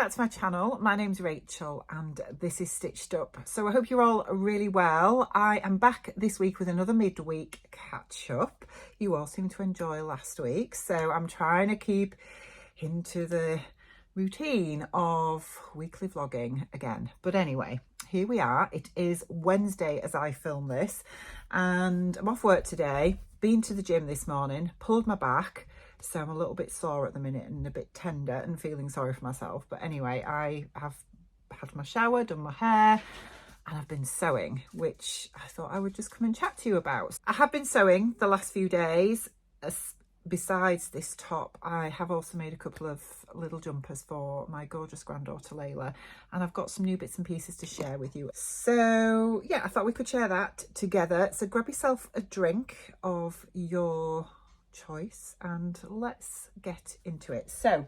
back to my channel. My name's Rachel and this is Stitched Up. So I hope you're all really well. I am back this week with another midweek catch up. You all seem to enjoy last week, so I'm trying to keep into the routine of weekly vlogging again. But anyway, here we are. It is Wednesday as I film this and I'm off work today. Been to the gym this morning, pulled my back. So I'm a little bit sore at the minute and a bit tender and feeling sorry for myself. But anyway, I have had my shower, done my hair, and I've been sewing, which I thought I would just come and chat to you about. I have been sewing the last few days. Besides this top, I have also made a couple of little jumpers for my gorgeous granddaughter Layla, and I've got some new bits and pieces to share with you. So yeah, I thought we could share that together. So grab yourself a drink of your choice and let's get into it. So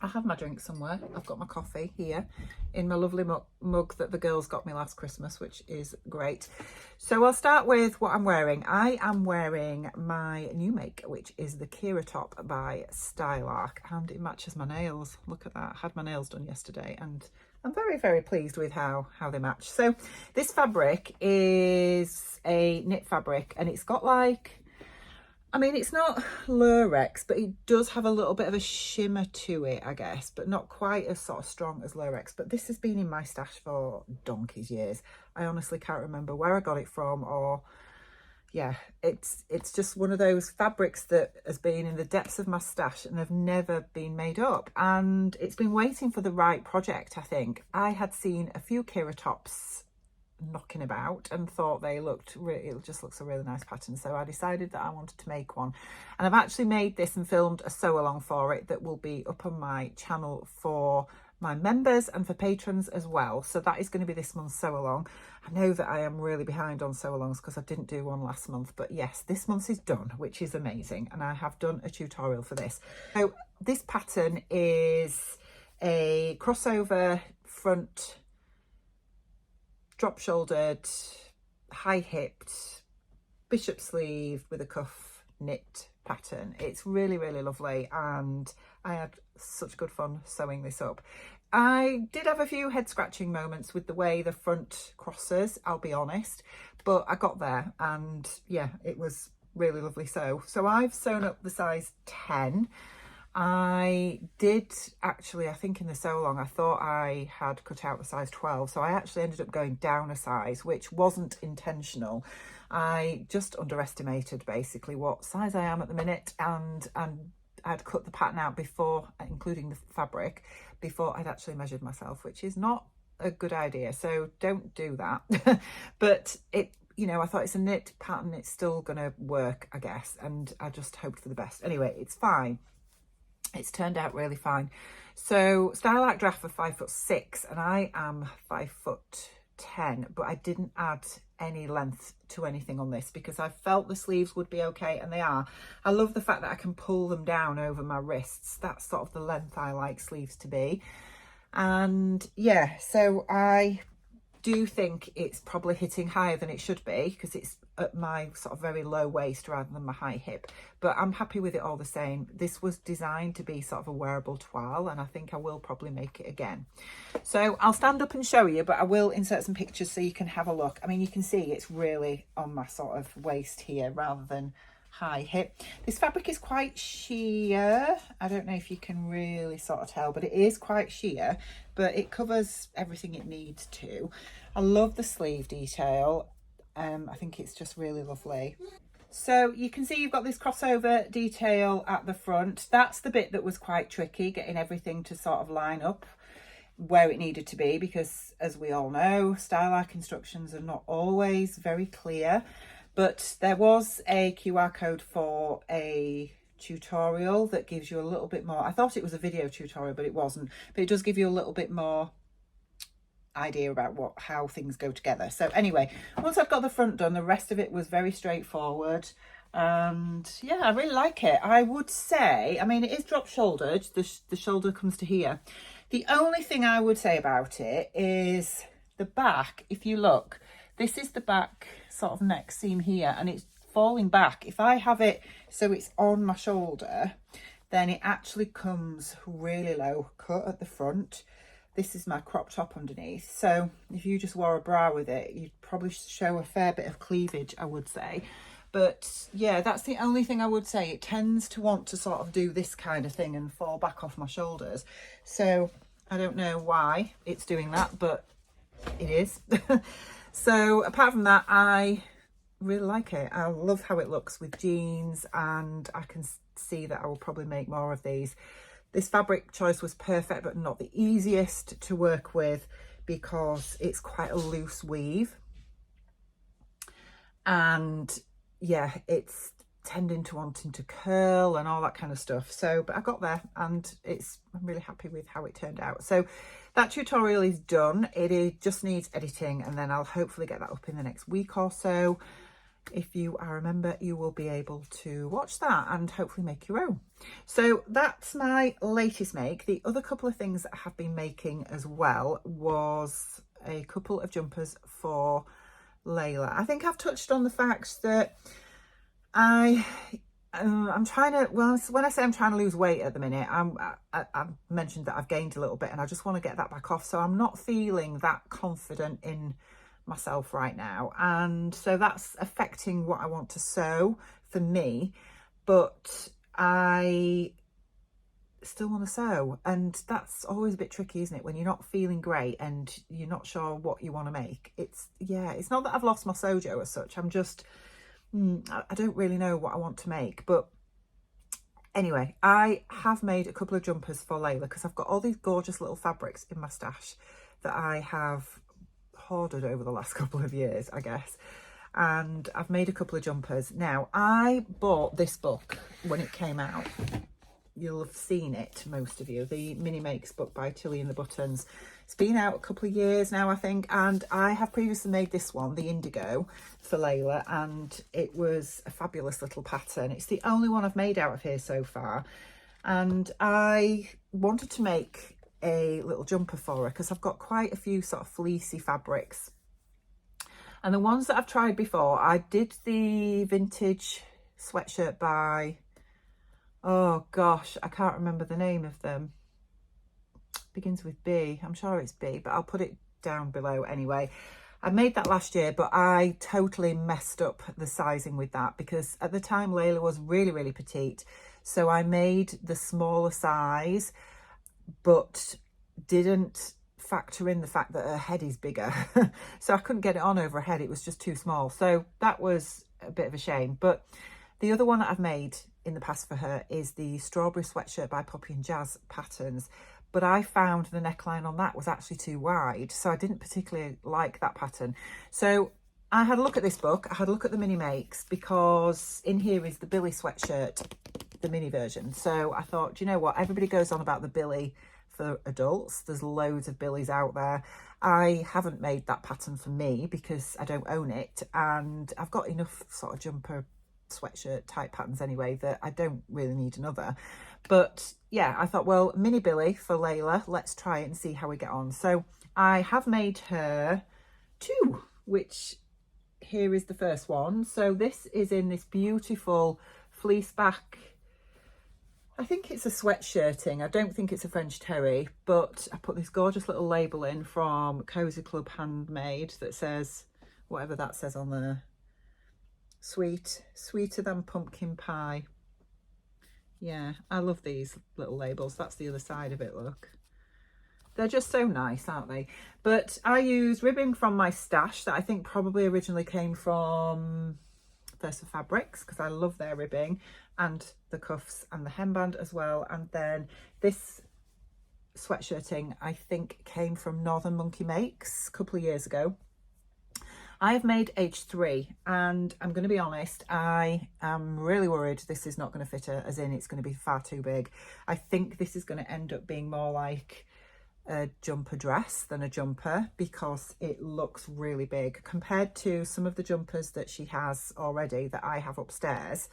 I have my drink somewhere. I've got my coffee here in my lovely mug that the girls got me last Christmas, which is great. So I'll start with what I'm wearing. I am wearing my new make, which is the Kira top by Style Arc, and it matches my nails. Look at that. I had my nails done yesterday and I'm very, very pleased with how they match. So this fabric is a knit fabric and it's got like, I mean, it's not lurex, but it does have a little bit of a shimmer to it, I guess, but not quite as sort of strong as lurex. But this has been in my stash for donkey's years. I honestly can't remember where I got it from, or yeah, it's just one of those fabrics that has been in the depths of my stash and have never been made up. And it's been waiting for the right project, I think. I had seen a few Kira tops knocking about and thought they looked really, it just looks a really nice pattern, so I decided that I wanted to make one, and I've actually made this and filmed a sew along for it that will be up on my channel for my members and for patrons as well. So that is going to be this month's sew along. I know that I am really behind on sew alongs because I didn't do one last month, but yes, this month's is done, which is amazing, and I have done a tutorial for this. So this pattern is a crossover front, drop shouldered, high hipped, bishop sleeve with a cuff knit pattern. It's really, really lovely, and I had such good fun sewing this up. I did have a few head scratching moments with the way the front crosses, I'll be honest, but I got there, and yeah, it was really lovely sew. So I've sewn up the size 10. I did actually, I think in the sew along, I thought I had cut out the size 12. So I actually ended up going down a size, which wasn't intentional. I just underestimated basically what size I am at the minute, and I'd cut the pattern out before, including the fabric, before I'd actually measured myself, which is not a good idea. So don't do that. But it, you know, I thought it's a knit pattern, it's still gonna work, I guess. And I just hoped for the best. Anyway, it's fine. It's turned out really fine. So Style Arc draft for 5'6" and I am 5'10", but I didn't add any length to anything on this because I felt the sleeves would be okay, and they are. I love the fact that I can pull them down over my wrists. That's sort of the length I like sleeves to be. And yeah, so I do think it's probably hitting higher than it should be because it's at my sort of very low waist rather than my high hip, but I'm happy with it all the same. This was designed to be sort of a wearable toile, and I think I will probably make it again. So I'll stand up and show you, but I will insert some pictures so you can have a look. I mean, you can see it's really on my sort of waist here rather than high hip. This fabric is quite sheer. I don't know if you can really sort of tell, but it is quite sheer, but it covers everything it needs to. I love the sleeve detail. I think it's just really lovely. So you can see you've got this crossover detail at the front. That's the bit that was quite tricky, getting everything to sort of line up where it needed to be, because as we all know, Style Arc instructions are not always very clear. But there was a QR code for a tutorial that gives you a little bit more. I thought it was a video tutorial, but it wasn't. But it does give you a little bit more idea about how things go together. So anyway, once I've got the front done, the rest of it was very straightforward. And yeah, I really like it. I would say, I mean, it is drop shouldered. The shoulder comes to here. The only thing I would say about it is the back. If you look, this is the back sort of neck seam here, and it's falling back. If I have it so it's on my shoulder, Then it actually comes really low cut at the front. This is my crop top underneath. So if you just wore a bra with it, you'd probably show a fair bit of cleavage, I would say. But yeah, that's the only thing I would say. It tends to want to sort of do this kind of thing and fall back off my shoulders. So I don't know why it's doing that, but it is. So apart from that, I really like it. I love how it looks with jeans, and I can see that I will probably make more of these. This fabric choice was perfect, but not the easiest to work with because it's quite a loose weave. And yeah, it's tending to wanting to curl and all that kind of stuff. So, but I got there, and I'm really happy with how it turned out. So that tutorial is done. It just needs editing, and then I'll hopefully get that up in the next week or so. If you are a member, you will be able to watch that and hopefully make your own. So that's my latest make. The other couple of things that I have been making as well was a couple of jumpers for Layla. I think I've touched on the fact that I'm trying to, well, when I say I'm trying to lose weight at the minute, I've mentioned that I've gained a little bit, and I just want to get that back off. So I'm not feeling that confident in myself right now, and so that's affecting what I want to sew for me, but I still want to sew, and that's always a bit tricky, isn't it, when you're not feeling great and you're not sure what you want to make. It's not that I've lost my sojo as such, I'm just I don't really know what I want to make. But anyway, I have made a couple of jumpers for Layla because I've got all these gorgeous little fabrics in my stash that I have hoarded over the last couple of years, I guess, and I've made a couple of jumpers. Now, I bought this book when it came out. You'll have seen it, most of you, the Mini Makes book by Tilly and the Buttons. It's been out a couple of years now, I think, and I have previously made this one, the Indigo, for Layla, and it was a fabulous little pattern. It's the only one I've made out of here so far, and I wanted to make a little jumper for her because I've got quite a few sort of fleecy fabrics, and the ones that I've tried before, I did the vintage sweatshirt by, oh gosh, I can't remember the name of them. Begins with B. I'm sure it's B, but I'll put it down below anyway. I made that last year, but I totally messed up the sizing with that because at the time Layla was really, really petite. So I made the smaller size, but didn't factor in the fact that her head is bigger. So I couldn't get it on over her head. It was just too small. So that was a bit of a shame. But the other one that I've made in the past for her is the Strawberry Sweatshirt by Poppy and Jazz Patterns. But I found the neckline on that was actually too wide, so I didn't particularly like that pattern. So I had a look at this book, I had a look at the Mini Makes, because in here is the Billy sweatshirt, the mini version. So I thought, do you know what, everybody goes on about the Billy for adults. There's loads of Billies out there. I haven't made that pattern for me because I don't own it, and I've got enough sort of jumper sweatshirt type patterns anyway that I don't really need another. But yeah, I thought, well, mini Billy for Layla, let's try it and see how we get on. So I have made her two, which here is the first one. So this is in this beautiful fleece back, I think it's a sweatshirting, I don't think it's a French terry, but I put this gorgeous little label in from Cozy Club Handmade that says, whatever that says on there, sweeter than pumpkin pie. Yeah, I love these little labels. That's the other side of it, look. They're just so nice, aren't they? But I use ribbing from my stash that I think probably originally came from Felicity Fabrics because I love their ribbing, and the cuffs and the hemband as well. And then this sweatshirting I think came from Northern Monkey Makes a couple of years ago. I have made H3, and I'm going to be honest, I am really worried this is not going to fit her, as in it's going to be far too big. I think this is going to end up being more like a jumper dress than a jumper because it looks really big compared to some of the jumpers that she has already that I have upstairs.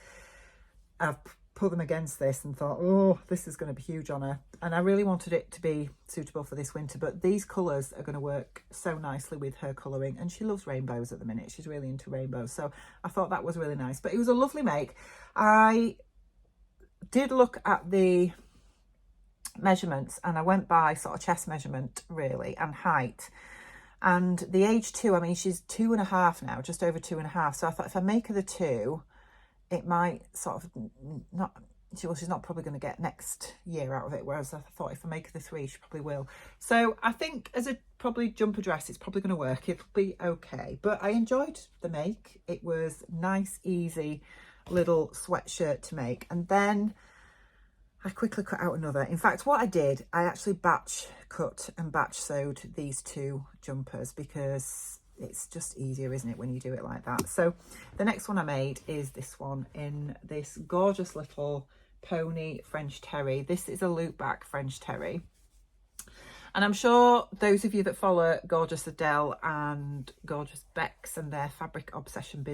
I've put them against this and thought, oh, this is going to be huge on her, and I really wanted it to be suitable for this winter, but these colours are going to work so nicely with her colouring, and she loves rainbows at the minute. She's really into rainbows, so I thought that was really nice. But it was a lovely make. I did look at the measurements, and I went by sort of chest measurement really and height, and the age 2, I mean, she's 2.5 now, just over 2.5. So I thought if I make her the 2, it might sort of not, well, she's not probably going to get next year out of it, whereas I thought if I make her the 3, she probably will. So I think as a probably jumper dress, it's probably going to work. It'll be okay. But I enjoyed the make. It was nice, easy little sweatshirt to make. And then I quickly cut out another. In fact, what I did, I actually batch cut and batch sewed these 2 jumpers because it's just easier, isn't it, when you do it like that. So the next one I made is this one in this gorgeous little pony French terry. This is a loop back French terry. And I'm sure those of you that follow Gorgeous Adele and Gorgeous Bex and their fabric obsession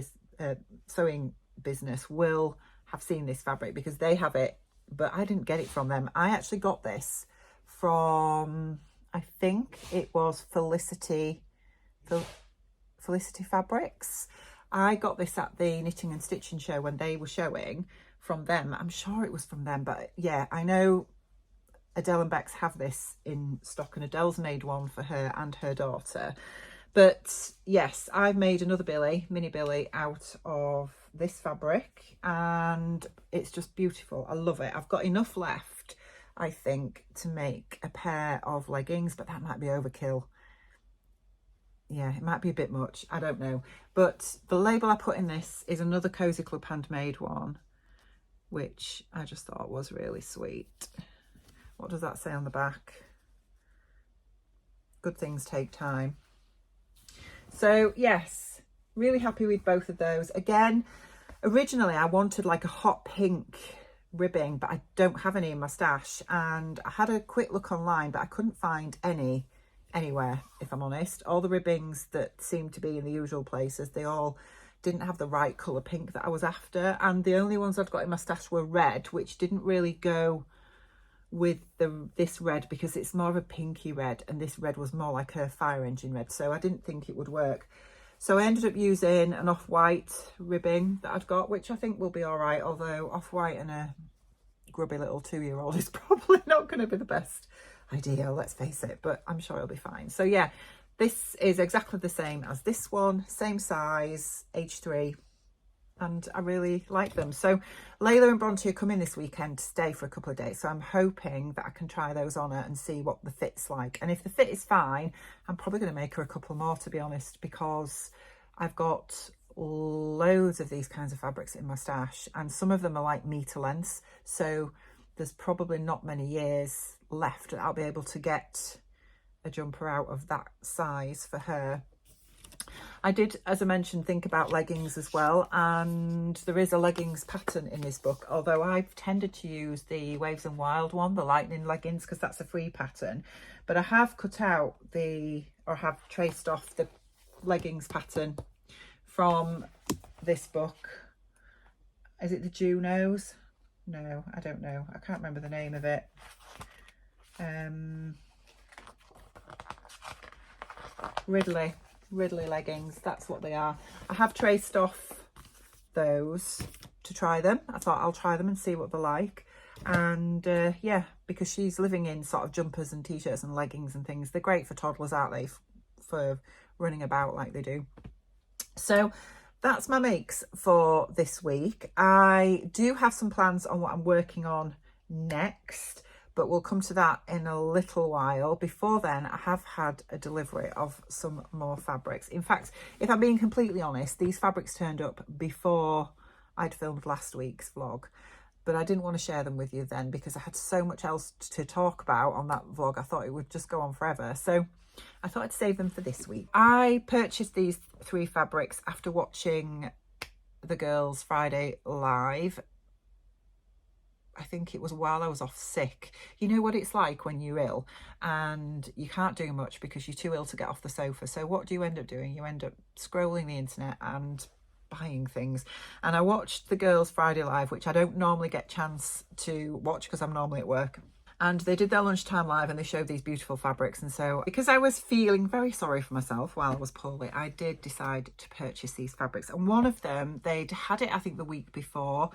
sewing business will have seen this fabric because they have it, but I didn't get it from them. I actually got this from, I think it was Felicity Fabrics. I got this at the Knitting and Stitching show when they were showing from them. I'm sure it was from them, but yeah, I know Adele and Bex have this in stock, and Adele's made one for her and her daughter. But yes, I've made another Billy, mini Billy, out of this fabric, and it's just beautiful. I love it. I've got enough left, I think, to make a pair of leggings, but that might be overkill. Yeah, it might be a bit much, I don't know. But the label I put in this is another Cozy Club handmade one, which I just thought was really sweet. What does that say on the back? Good things take time. So yes, really happy with both of those. Again, originally I wanted like a hot pink ribbing, but I don't have any in my stash, and I had a quick look online, but I couldn't find any anywhere, if I'm honest. All the ribbings that seemed to be in the usual places, they all didn't have the right colour pink that I was after, and the only ones I'd got in my stash were red, which didn't really go with this red because it's more of a pinky red, and this red was more like a fire engine red, so I didn't think it would work. So I ended up using an off-white ribbing that I'd got, which I think will be all right, although off-white and a grubby little 2-year-old is probably not going to be the best idea, let's face it, but I'm sure it'll be fine. So yeah, this is exactly the same as this one, same size, age 3, and I really like them. So Layla and Bronte are coming this weekend to stay for a couple of days, so I'm hoping that I can try those on her and see what the fit's like. And if the fit is fine, I'm probably going to make her a couple more, to be honest, because I've got loads of these kinds of fabrics in my stash, and some of them are like metre lengths, so there's probably not many years left that I'll be able to get a jumper out of that size for her. I did, as I mentioned, think about leggings as well, and there is a leggings pattern in this book, although I've tended to use the Waves and Wild one, the lightning leggings, because that's a free pattern. But I have cut out have traced off the leggings pattern from this book. Is it the Junos? No, I don't know. I can't remember the name of it. Ridley leggings, that's what they are. I have traced off those to try them. I thought I'll try them and see what they're like. And yeah, because she's living in sort of jumpers and t-shirts and leggings and things. They're great for toddlers, aren't they? For running about like they do. So that's my makes for this week. I do have some plans on what I'm working on next, but we'll come to that in a little while. Before then, I have had a delivery of some more fabrics. In fact, if I'm being completely honest, these fabrics turned up before I'd filmed last week's vlog, but I didn't want to share them with you then because I had so much else to talk about on that vlog. I thought it would just go on forever. So I thought I'd save them for this week. I purchased these 3 fabrics after watching the girls' Friday live. I think it was while I was off sick. You know what it's like when you're ill and you can't do much because you're too ill to get off the sofa. So what do you end up doing? You end up scrolling the internet and buying things. And I watched the girls' Friday live, which I don't normally get a chance to watch because I'm normally at work. And they did their lunchtime live and they showed these beautiful fabrics. And so because I was feeling very sorry for myself while I was poorly, I did decide to purchase these fabrics. And one of them, they'd had it, I think, the week before.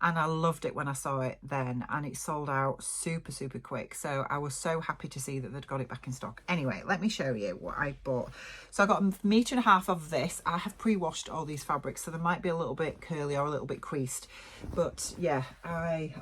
and I loved it when I saw it then, and it sold out super quick. So I was so happy to see that they'd got it back in stock. Anyway, let me show you what I bought. So I got a metre and a half of this. I have pre-washed all these fabrics, so they might be a little bit curly or a little bit creased, but yeah, I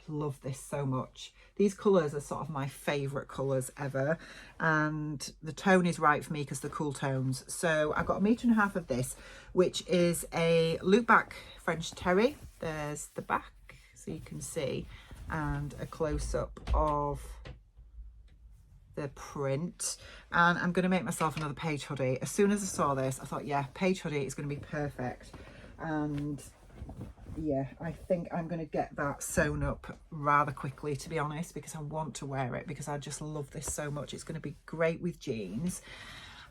love this so much. These colours are sort of my favourite colours ever, and the tone is right for me because they're cool tones. So I got a metre and a half of this, which is a loop back French terry. There's the back so you can see, and a close-up of the print. And I'm going to make myself another page hoodie. As soon as I saw this, I thought, yeah, page hoodie is going to be perfect. And yeah, I think I'm going to get that sewn up rather quickly, to be honest, because I want to wear it, because I just love this so much. It's going to be great with jeans.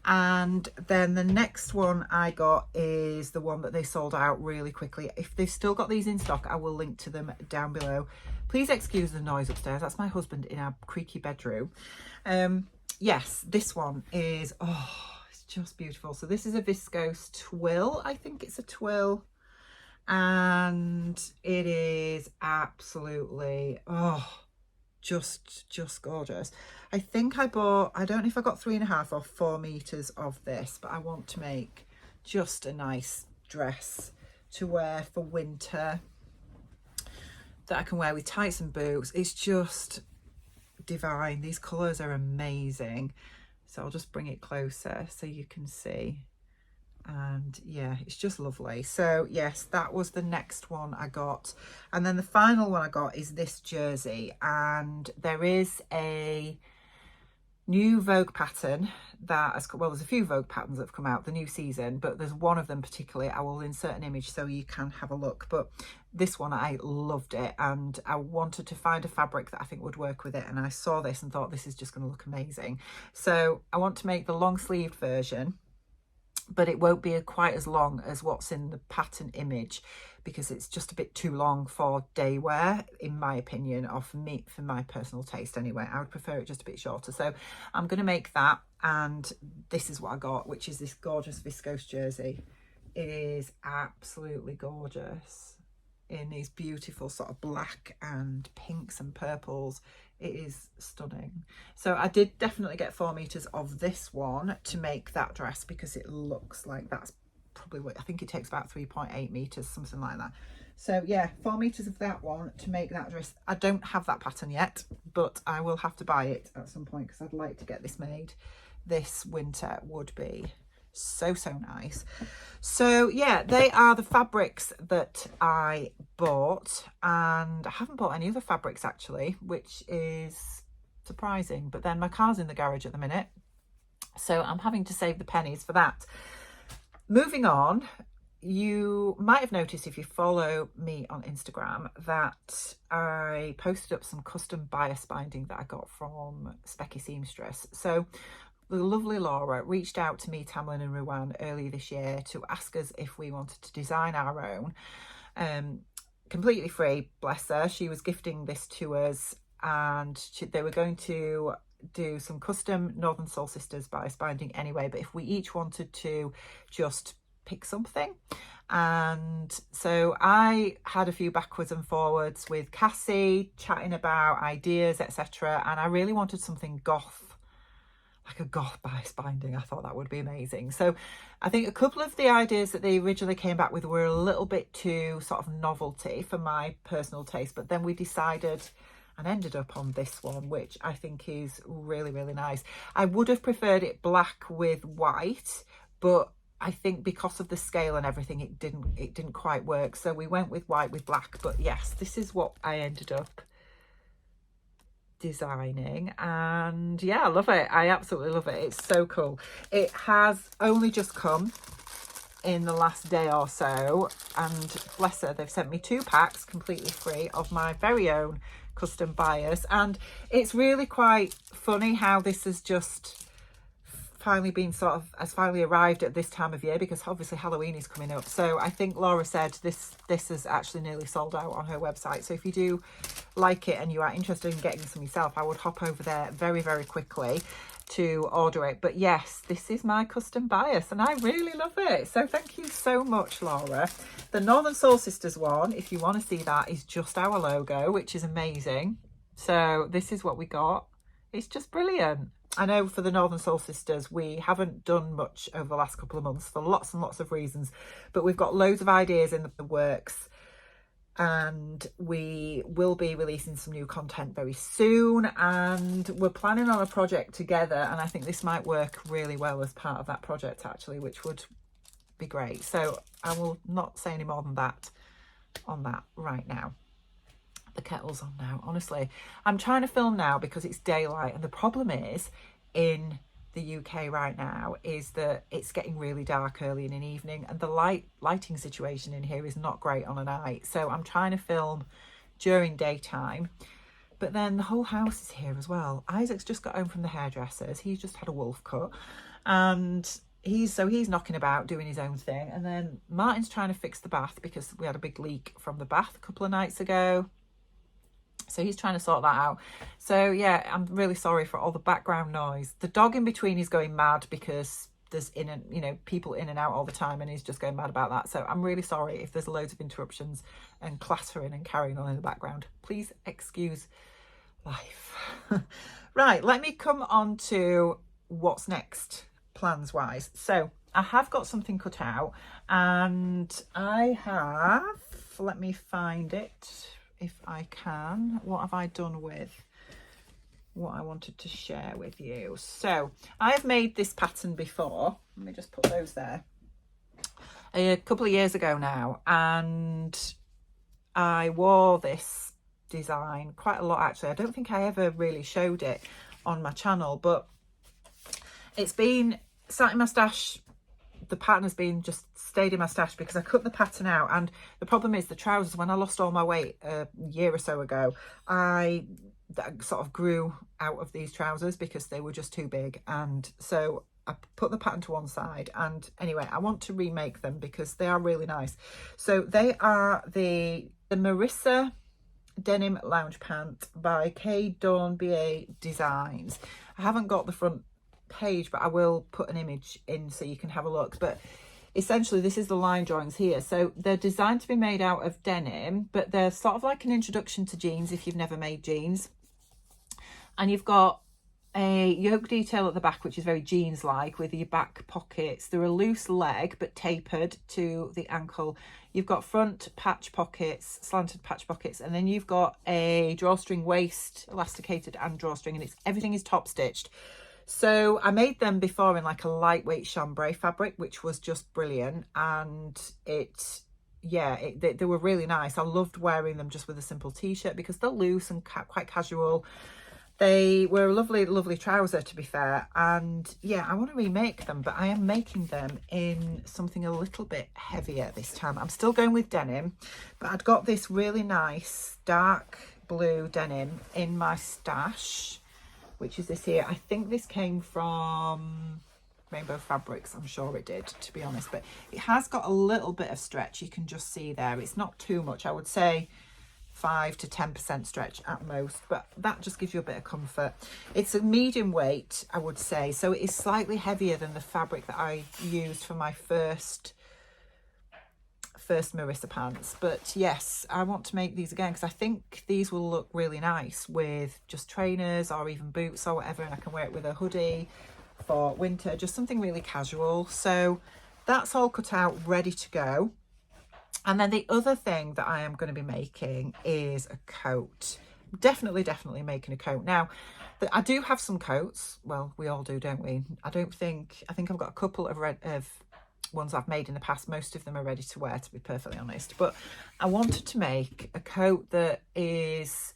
And then the next one I got is the one that they sold out really quickly. If they've still got these in stock, I will link to them down below. Please excuse the noise upstairs. That's my husband in our creaky bedroom. Yes, this one is, it's just beautiful. So this is a viscose twill. I think it's a twill. And it is absolutely, just gorgeous. I think I bought, I don't know if I got 3.5 or 4 meters of this, but I want to make just a nice dress to wear for winter that I can wear with tights and boots. It's just divine. These colors are amazing. So I'll just bring it closer so you can see. And yeah, it's just lovely. So yes, that was the next one I got. And then the final one I got is this jersey, and there is a new Vogue pattern that has, well, there's a few Vogue patterns that have come out the new season, but there's one of them particularly. I will insert an image so you can have a look, but this one, I loved it, and I wanted to find a fabric that I think would work with it, and I saw this and thought, this is just going to look amazing. So I want to make the long sleeved version, but it won't be quite as long as what's in the pattern image, because it's just a bit too long for day wear, in my opinion, or for me, for my personal taste anyway. I would prefer it just a bit shorter. So I'm going to make that, and this is what I got, which is this gorgeous viscose jersey. It is absolutely gorgeous in these beautiful sort of black and pinks and purples. It is stunning. So I did definitely get 4 meters of this one to make that dress, because it looks like that's probably what I think it takes, about 3.8 meters, something like that. So yeah, 4 meters of that one to make that dress. I don't have that pattern yet, but I will have to buy it at some point, because I'd like to get this made this winter. Would be so nice. So yeah, they are the fabrics that I bought, and I haven't bought any other fabrics actually, which is surprising, but then my car's in the garage at the minute, so I'm having to save the pennies for that. Moving on, you might have noticed if you follow me on Instagram that I posted up some custom bias binding that I got from Specky Seamstress. So the lovely Laura reached out to me, Tamlin and Ruan earlier this year to ask us if we wanted to design our own. Completely free, bless her. She was gifting this to us, and they were going to do some custom Northern Soul Sisters bias binding anyway, but if we each wanted to just pick something. And so I had a few backwards and forwards with Cassie, chatting about ideas, etc. And I really wanted something goth, like a goth bias binding. I thought that would be amazing. So I think a couple of the ideas that they originally came back with were a little bit too sort of novelty for my personal taste, but then we decided and ended up on this one, which I think is really nice. I would have preferred it black with white, but I think because of the scale and everything, it didn't quite work. So we went with white with black. But yes, this is what I ended up designing, and yeah, I love it. I absolutely love it. It's so cool. It has only just come in the last day or so, and bless her, they've sent me 2 packs completely free of my very own custom bias, and it's really quite funny how this has just finally been has finally arrived at this time of year, because obviously Halloween is coming up. So I think Laura said this is actually nearly sold out on her website. So if you do like it and you are interested in getting some yourself, I would hop over there very quickly. to order it. But yes, this is my custom bias and I really love it. So thank you so much, Laura. The Northern Soul Sisters one, if you want to see that, is just our logo, which is amazing. So this is what we got. It's just brilliant. I know for the Northern Soul Sisters, we haven't done much over the last couple of months for lots and lots of reasons, but we've got loads of ideas in the works. And we will be releasing some new content very soon, and we're planning on a project together, and I think this might work really well as part of that project actually, which would be great. So I will not say any more than that on that right now. The kettle's on now. Honestly, I'm trying to film now because it's daylight, and the problem is in the UK right now is that it's getting really dark early in an evening, and the lighting situation in here is not great on a night. So I'm trying to film during daytime, but then the whole house is here as well. Isaac's just got home from the hairdressers. He's just had a wolf cut, and he's knocking about doing his own thing. And then Martin's trying to fix the bath because we had a big leak from the bath a couple of nights ago. So he's trying to sort that out. So yeah, I'm really sorry for all the background noise. The dog in between is going mad because there's people in and out all the time, and he's just going mad about that. So I'm really sorry if there's loads of interruptions and clattering and carrying on in the background. Please excuse life. Right, let me come on to what's next plans wise. So I have got something cut out, and I have, let me find it if I can. What have I done with what I wanted to share with you? So I've made this pattern before. Let me just put those there. A couple of years ago now, and I wore this design quite a lot actually. I don't think I ever really showed it on my channel, but it's been sat in my stash. The pattern has been just stayed in my stash because I cut the pattern out, and the problem is the trousers, when I lost all my weight a year or so ago, I sort of grew out of these trousers because they were just too big, and so I put the pattern to one side. And anyway, I want to remake them because they are really nice. So they are the Marisa Denim Lounge Pant by K Dawn BA Designs. I haven't got the front page, but I will put an image in so you can have a look. But essentially this is the line drawings here. So they're designed to be made out of denim, but they're sort of like an introduction to jeans if you've never made jeans. And you've got a yoke detail at the back, which is very jeans like, with your back pockets. They're a loose leg but tapered to the ankle. You've got front patch pockets, slanted patch pockets, and then you've got a drawstring waist, elasticated and drawstring, and everything is top stitched. So I made them before in like a lightweight chambray fabric, which was just brilliant. And they were really nice. I loved wearing them just with a simple t-shirt because they're loose and quite casual. They were a lovely, lovely trouser, to be fair. And yeah, I want to remake them, but I am making them in something a little bit heavier this time. I'm still going with denim, but I'd got this really nice dark blue denim in my stash, which is this here. I think this came from Rainbow Fabrics. I'm sure it did, to be honest. But it has got a little bit of stretch. You can just see there. It's not too much. I would say 5 to 10% stretch at most. But that just gives you a bit of comfort. It's a medium weight, I would say. So it is slightly heavier than the fabric that I used for my first Marisa pants. But yes, I want to make these again because I think these will look really nice with just trainers or even boots or whatever, and I can wear it with a hoodie for winter, just something really casual. So that's all cut out, ready to go. And then the other thing that I am going to be making is a coat. Definitely making a coat. Now, I do have some coats. Well, we all do, don't we? I think I've got a couple of ones I've made in the past. Most of them are ready to wear, to be perfectly honest. But I wanted to make a coat that is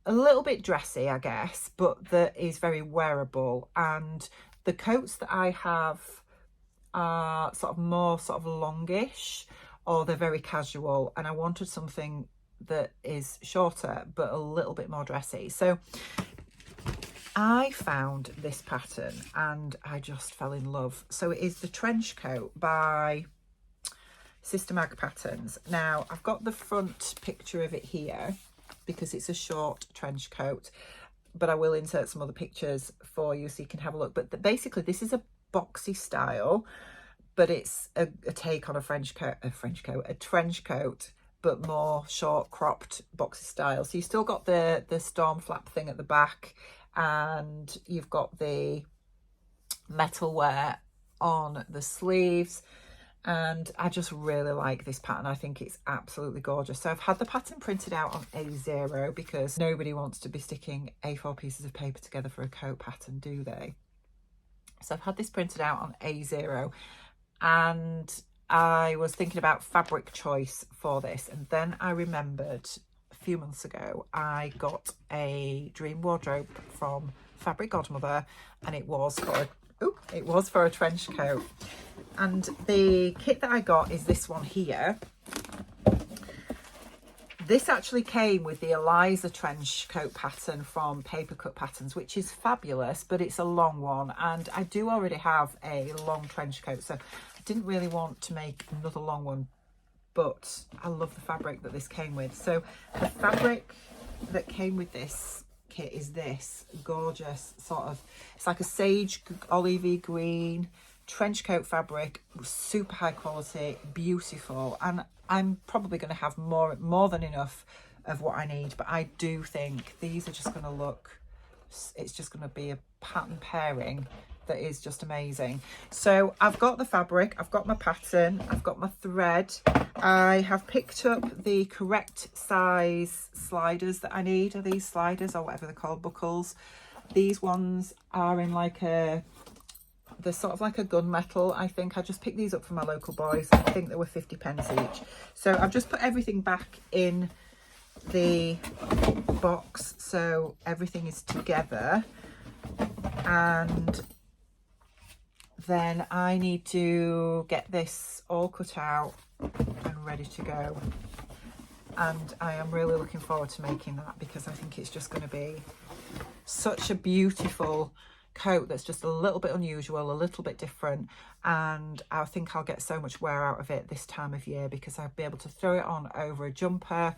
a little bit dressy, I guess, but that is very wearable. And the coats that I have are more longish, or they're very casual, and I wanted something that is shorter but a little bit more dressy. So I found this pattern and I just fell in love. So it is the trench coat by Sister Mag Patterns. Now I've got the front picture of it here because it's a short trench coat. but I will insert some other pictures for you so you can have a look. But basically this is a boxy style, but it's a take on a trench coat, but more short cropped boxy style. So you still got the storm flap thing at the back, and you've got the metal wear on the sleeves. And I just really like this pattern. I think it's absolutely gorgeous. So I've had the pattern printed out on A0 because nobody wants to be sticking A4 pieces of paper together for a coat pattern, do they? So I've had this printed out on A0, and I was thinking about fabric choice for this, and then I remembered a few months ago I got a dream wardrobe from Fabric Godmother, and it was for a trench coat. And the kit that I got is this one here. This actually came with the Eliza trench coat pattern from Paper Cut Patterns, which is fabulous, but it's a long one, and I do already have a long trench coat, so I didn't really want to make another long one, but I love the fabric that this came with. So the fabric that came with this kit is this gorgeous sort of, it's like a sage olivey green trench coat fabric, super high quality, beautiful, and I'm probably going to have more than enough of what I need, but I do think these are just going to look, it's just going to be a pattern pairing that is just amazing. So I've got the fabric, I've got my pattern, I've got my thread, I have picked up the correct size sliders that I need. Are these sliders or whatever they're called, buckles? These ones are in like they're sort of like a gunmetal, I think. I just picked these up from my local boys. I think they were 50 pence each. So I've just put everything back in the box so everything is together, and then I need to get this all cut out and ready to go, and I am really looking forward to making that because I think it's just going to be such a beautiful coat that's just a little bit unusual, a little bit different, and I think I'll get so much wear out of it this time of year because I'll be able to throw it on over a jumper.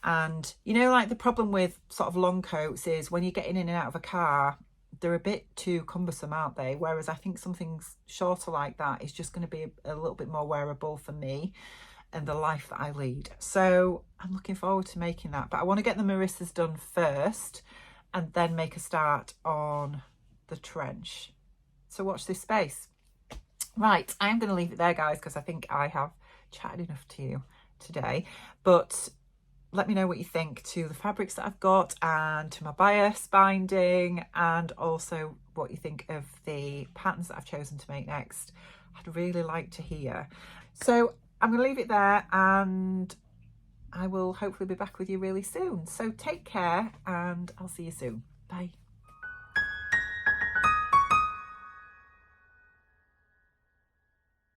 And you know, like the problem with sort of long coats is when you're getting in and out of a car, they're a bit too cumbersome, aren't they? Whereas I think something shorter like that is just going to be a little bit more wearable for me and the life that I lead. So I'm looking forward to making that, but I want to get the Marisas done first and then make a start on the trench. So watch this space. Right, I am going to leave it there, guys, because I think I have chatted enough to you today. But let me know what you think to the fabrics that I've got and to my bias binding, and also what you think of the patterns that I've chosen to make next. I'd really like to hear. So I'm going to leave it there, and I will hopefully be back with you really soon. So take care, and I'll see you soon. Bye.